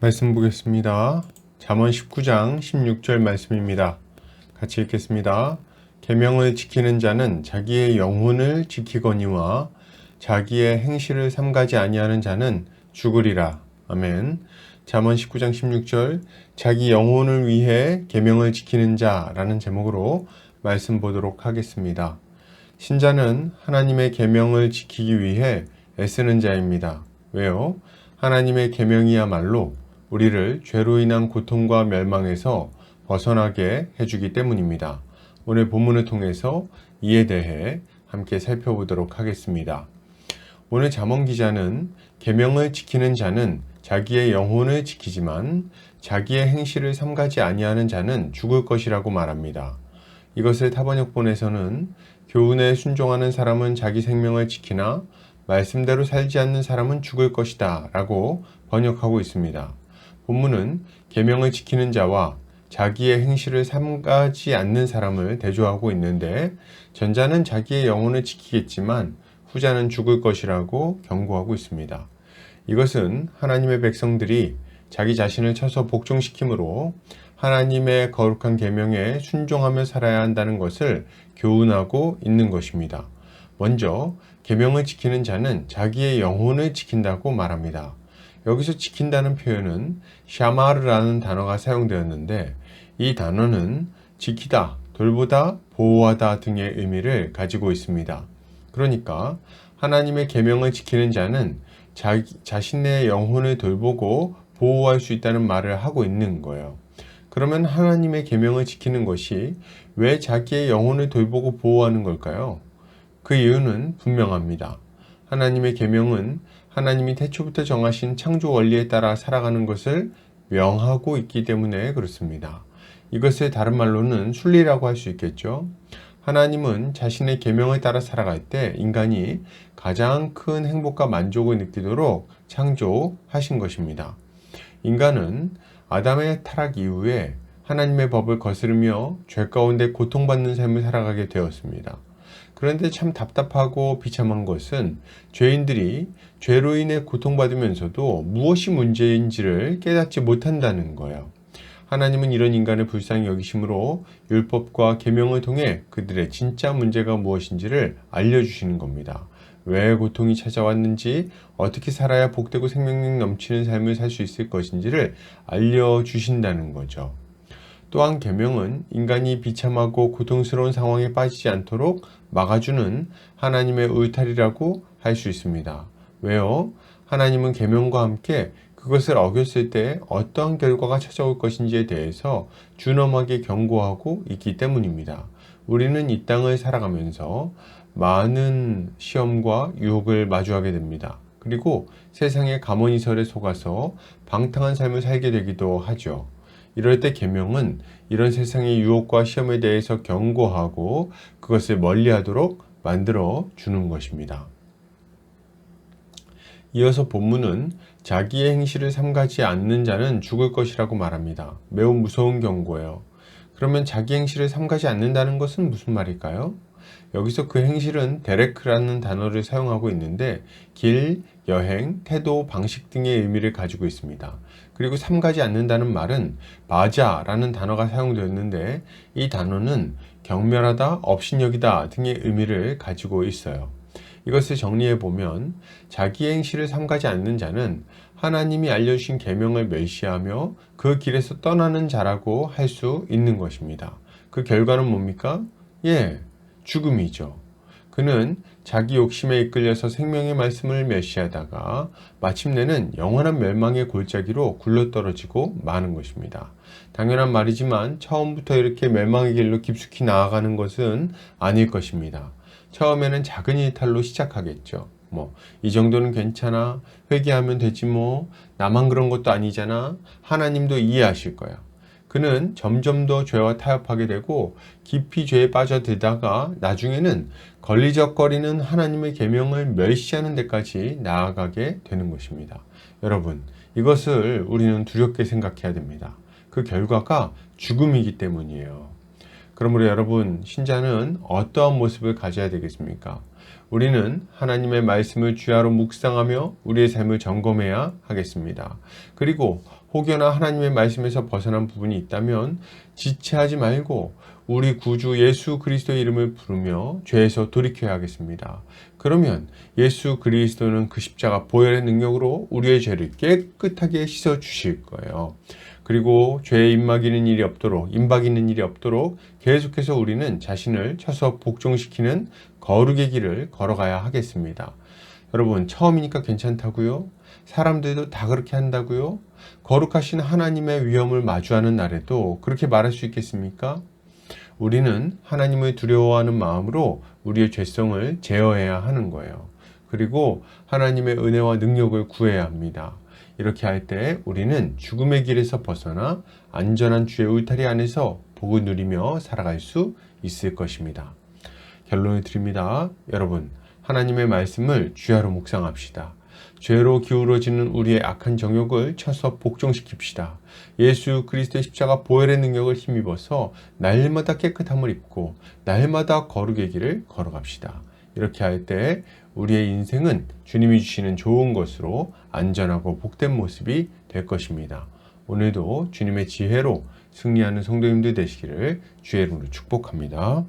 말씀 보겠습니다. 잠언 19장 16절 말씀입니다. 같이 읽겠습니다. 계명을 지키는 자는 자기의 영혼을 지키거니와 자기의 행실을 삼가지 아니하는 자는 죽으리라. 아멘. 잠언 19장 16절 자기 영혼을 위해 계명을 지키는 자라는 제목으로 말씀 보도록 하겠습니다. 신자는 하나님의 계명을 지키기 위해 애쓰는 자입니다. 왜요? 하나님의 계명이야말로 우리를 죄로 인한 고통과 멸망에서 벗어나게 해주기 때문입니다. 오늘 본문을 통해서 이에 대해 함께 살펴보도록 하겠습니다. 오늘 잠언 기자는 계명을 지키는 자는 자기의 영혼을 지키지만 자기의 행실을 삼가지 아니하는 자는 죽을 것이라고 말합니다. 이것을 타번역본에서는 교훈에 순종하는 사람은 자기 생명을 지키나 말씀대로 살지 않는 사람은 죽을 것이다 라고 번역하고 있습니다. 본문은 계명을 지키는 자와 자기의 행실을 삼가지 않는 사람을 대조하고 있는데 전자는 자기의 영혼을 지키겠지만 후자는 죽을 것이라고 경고하고 있습니다. 이것은 하나님의 백성들이 자기 자신을 쳐서 복종시키므로 하나님의 거룩한 계명에 순종하며 살아야 한다는 것을 교훈하고 있는 것입니다. 먼저 계명을 지키는 자는 자기의 영혼을 지킨다고 말합니다. 여기서 지킨다는 표현은 샤마르라는 단어가 사용되었는데 이 단어는 지키다, 돌보다, 보호하다 등의 의미를 가지고 있습니다. 그러니까 하나님의 계명을 지키는 자는 자신의 영혼을 돌보고 보호할 수 있다는 말을 하고 있는 거예요. 그러면 하나님의 계명을 지키는 것이 왜 자기의 영혼을 돌보고 보호하는 걸까요? 그 이유는 분명합니다. 하나님의 계명은 하나님이 태초부터 정하신 창조 원리에 따라 살아가는 것을 명하고 있기 때문에 그렇습니다. 이것을 다른 말로는 순리라고 할 수 있겠죠. 하나님은 자신의 계명을 따라 살아갈 때 인간이 가장 큰 행복과 만족을 느끼도록 창조하신 것입니다. 인간은 아담의 타락 이후에 하나님의 법을 거스르며 죄 가운데 고통받는 삶을 살아가게 되었습니다. 그런데 참 답답하고 비참한 것은 죄인들이 죄로 인해 고통받으면서도 무엇이 문제인지를 깨닫지 못한다는 거예요. 하나님은 이런 인간을 불쌍히 여기심으로 율법과 계명을 통해 그들의 진짜 문제가 무엇인지를 알려주시는 겁니다. 왜 고통이 찾아왔는지, 어떻게 살아야 복되고 생명력 넘치는 삶을 살 수 있을 것인지를 알려주신다는 거죠. 또한 계명은 인간이 비참하고 고통스러운 상황에 빠지지 않도록 막아주는 하나님의 울타리라고 할 수 있습니다. 왜요? 하나님은 계명과 함께 그것을 어겼을 때 어떠한 결과가 찾아올 것인지에 대해서 준엄하게 경고하고 있기 때문입니다. 우리는 이 땅을 살아가면서 많은 시험과 유혹을 마주하게 됩니다. 그리고 세상의 가모니설에 속아서 방탕한 삶을 살게 되기도 하죠. 이럴 때 계명은 이런 세상의 유혹과 시험에 대해서 경고하고 그것을 멀리하도록 만들어 주는 것입니다. 이어서 본문은 자기의 행실을 삼가지 않는 자는 죽을 것이라고 말합니다. 매우 무서운 경고예요. 그러면 자기 행실을 삼가지 않는다는 것은 무슨 말일까요? 여기서 그 행실은 데레크라는 단어를 사용하고 있는데 길, 여행, 태도, 방식 등의 의미를 가지고 있습니다. 그리고 삼가지 않는다는 말은 바자라는 단어가 사용되었는데 이 단어는 경멸하다, 업신여기다 등의 의미를 가지고 있어요. 이것을 정리해 보면 자기의 행실을 삼가지 않는 자는 하나님이 알려주신 계명을 멸시하며 그 길에서 떠나는 자라고 할 수 있는 것입니다. 그 결과는 뭡니까? 죽음이죠. 그는 자기 욕심에 이끌려서 생명의 말씀을 멸시하다가 마침내는 영원한 멸망의 골짜기로 굴러떨어지고 마는 것입니다. 당연한 말이지만 처음부터 이렇게 멸망의 길로 깊숙이 나아가는 것은 아닐 것입니다. 처음에는 작은 일탈로 시작하겠죠. 이 정도는 괜찮아. 회개하면 되지 뭐. 나만 그런 것도 아니잖아. 하나님도 이해하실 거야. 그는 점점 더 죄와 타협하게 되고 깊이 죄에 빠져들다가 나중에는 걸리적거리는 하나님의 계명을 멸시하는 데까지 나아가게 되는 것입니다. 여러분, 이것을 우리는 두렵게 생각해야 됩니다. 그 결과가 죽음이기 때문이에요. 그러므로 여러분, 신자는 어떠한 모습을 가져야 되겠습니까? 우리는 하나님의 말씀을 주야로 묵상하며 우리의 삶을 점검해야 하겠습니다. 그리고 혹여나 하나님의 말씀에서 벗어난 부분이 있다면 지체하지 말고 우리 구주 예수 그리스도의 이름을 부르며 죄에서 돌이켜야 하겠습니다. 그러면 예수 그리스도는 그 십자가 보혈의 능력으로 우리의 죄를 깨끗하게 씻어 주실 거예요. 그리고 죄에 임박이는 일이 없도록 계속해서 우리는 자신을 쳐서 복종시키는 거룩의 길을 걸어가야 하겠습니다. 여러분, 처음이니까 괜찮다고요? 사람들도 다 그렇게 한다고요? 거룩하신 하나님의 위엄을 마주하는 날에도 그렇게 말할 수 있겠습니까? 우리는 하나님을 두려워하는 마음으로 우리의 죄성을 제어해야 하는 거예요. 그리고 하나님의 은혜와 능력을 구해야 합니다. 이렇게 할 때 우리는 죽음의 길에서 벗어나 안전한 주의 울타리 안에서 복을 누리며 살아갈 수 있을 것입니다. 결론을 드립니다. 여러분, 하나님의 말씀을 주야로 묵상합시다. 죄로 기울어지는 우리의 악한 정욕을 쳐서 복종시킵시다. 예수 그리스도의 십자가 보혈의 능력을 힘입어서 날마다 깨끗함을 입고 날마다 거룩의 길을 걸어갑시다. 이렇게 할 때 우리의 인생은 주님이 주시는 좋은 것으로 안전하고 복된 모습이 될 것입니다. 오늘도 주님의 지혜로 승리하는 성도님들 되시기를 주의 이름으로 축복합니다.